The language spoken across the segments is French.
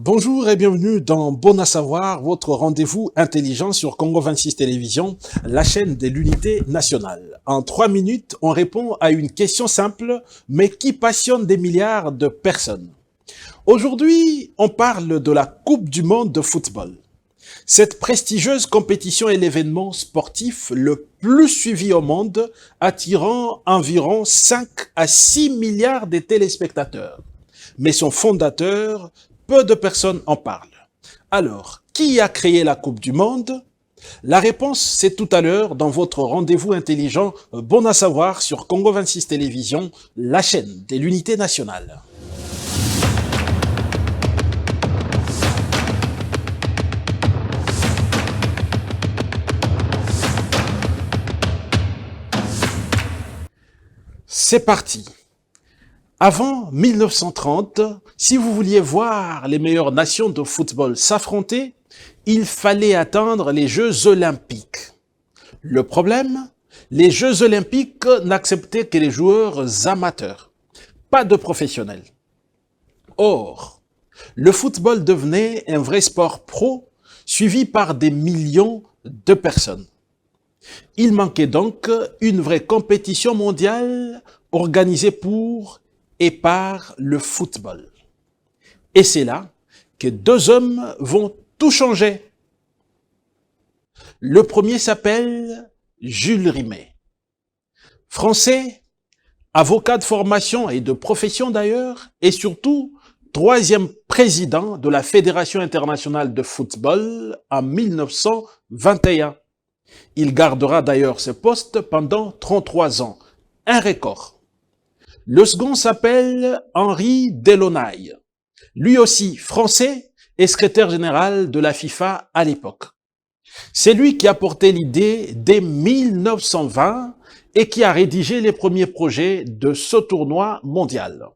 Bonjour et bienvenue dans Bon à savoir, votre rendez-vous intelligent sur Congo 26 Télévision, la chaîne de l'unité nationale. En 3 minutes, on répond à une question simple, mais qui passionne des milliards de personnes. Aujourd'hui, on parle de la Coupe du monde de football. Cette prestigieuse compétition est l'événement sportif le plus suivi au monde, attirant environ 5 à 6 milliards de téléspectateurs. Mais son fondateur, peu de personnes en parlent. Alors, qui a créé la Coupe du monde? La réponse, c'est tout à l'heure dans votre rendez-vous intelligent Bon à savoir sur Congo 26 Télévision, la chaîne de l'unité nationale. C'est parti. Avant 1930, si vous vouliez voir les meilleures nations de football s'affronter, il fallait attendre les Jeux olympiques. Le problème, les Jeux olympiques n'acceptaient que les joueurs amateurs, pas de professionnels. Or, le football devenait un vrai sport pro, suivi par des millions de personnes. Il manquait donc une vraie compétition mondiale organisée pour et par le football. Et c'est là que deux hommes vont tout changer. Le premier s'appelle Jules Rimet. Français, avocat de formation et de profession d'ailleurs, et surtout troisième président de la Fédération internationale de football en 1921. Il gardera d'ailleurs ce poste pendant 33 ans, un record. Le second s'appelle Henri Delaunay, lui aussi français et secrétaire général de la FIFA à l'époque. C'est lui qui a porté l'idée dès 1920 et qui a rédigé les premiers projets de ce tournoi mondial.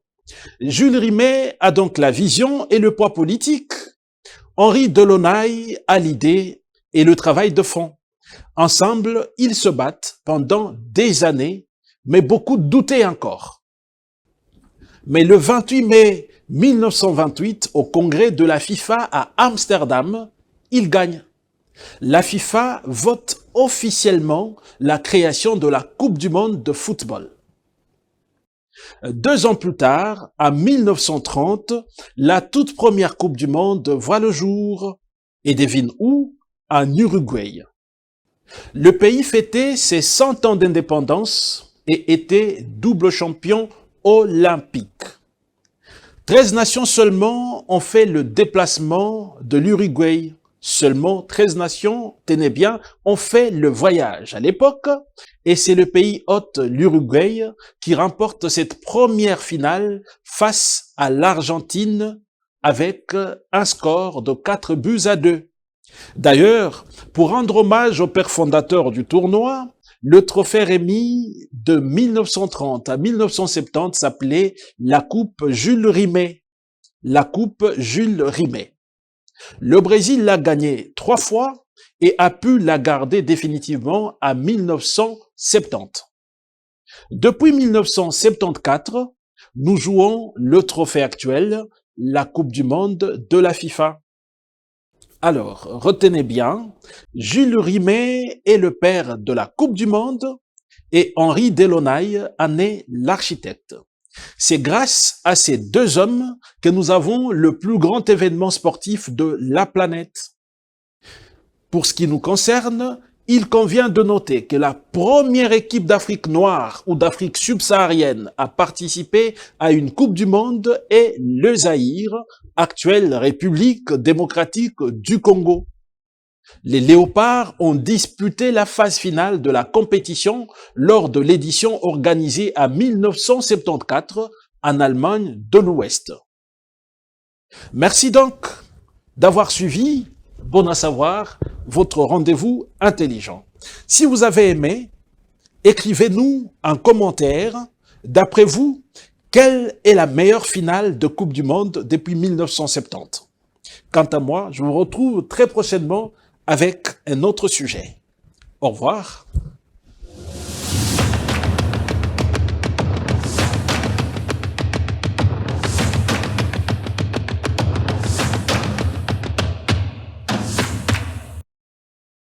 Jules Rimet a donc la vision et le poids politique. Henri Delaunay a l'idée et le travail de fond. Ensemble, ils se battent pendant des années, mais beaucoup doutaient encore. Mais le 28 mai 1928, au congrès de la FIFA à Amsterdam, ils gagnent. La FIFA vote officiellement la création de la Coupe du monde de football. 2 ans plus tard, en 1930, la toute première Coupe du monde voit le jour. Et devine où? En Uruguay. Le pays fêtait ses 100 ans d'indépendance et était double champion olympique. 13 nations seulement ont fait le déplacement de l'Uruguay. Seulement 13 nations, tenez bien, ont fait le voyage à l'époque, et c'est le pays hôte, l'Uruguay, qui remporte cette première finale face à l'Argentine avec un score de 4-2. D'ailleurs, pour rendre hommage au père fondateur du tournoi, le trophée remis de 1930 à 1970 s'appelait la Coupe Jules Rimet. La Coupe Jules Rimet. Le Brésil l'a gagnée 3 fois et a pu la garder définitivement à 1970. Depuis 1974, nous jouons le trophée actuel, la Coupe du monde de la FIFA. Alors, retenez bien, Jules Rimet est le père de la Coupe du monde et Henri Delaunay en est l'architecte. C'est grâce à ces deux hommes que nous avons le plus grand événement sportif de la planète. Pour ce qui nous concerne, il convient de noter que la première équipe d'Afrique noire ou d'Afrique subsaharienne à participer à une Coupe du monde est le Zaïre, actuelle République démocratique du Congo. Les Léopards ont disputé la phase finale de la compétition lors de l'édition organisée en 1974 en Allemagne de l'Ouest. Merci donc d'avoir suivi Bon à savoir, votre rendez-vous intelligent. Si vous avez aimé, écrivez-nous un commentaire. D'après vous, quelle est la meilleure finale de Coupe du monde depuis 1970? Quant à moi, je vous retrouve très prochainement avec un autre sujet. Au revoir.